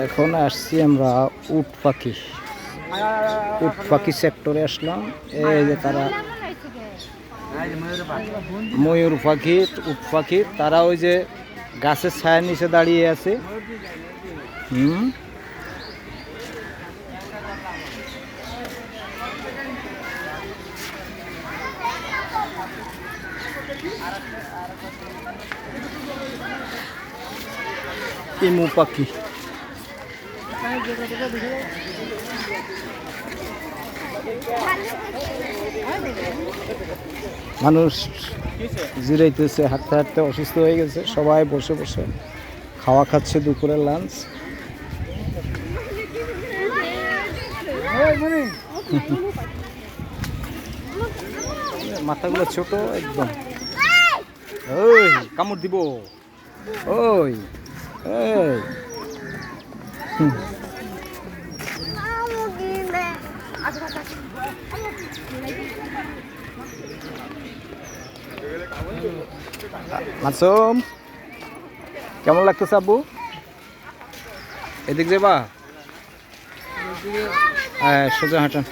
এখন আসছি আমরা উট পাখি সেক্টরে আসলাম। এই যে তারা ময়ূর পাখি, উট পাখি, তারা ওই যে গাছের ছায়ার নিচে দাঁড়িয়ে আছে। ইমু পাখি, মানুষ জিরাইতেছে, হাঁটতে হাঁটতে অসুস্থ হয়ে গেছে, সবাই বসে বসে খাওয়া খাচ্ছে, দুপুরের লাঞ্চ। মাথাগুলো ছোট একদম। ওই কামড় দিব, ওই এই মাসুম, কেমন লাগতেছে আব্বু? এদিক যাবা? হ্যাঁ, সোজা হাঁটান।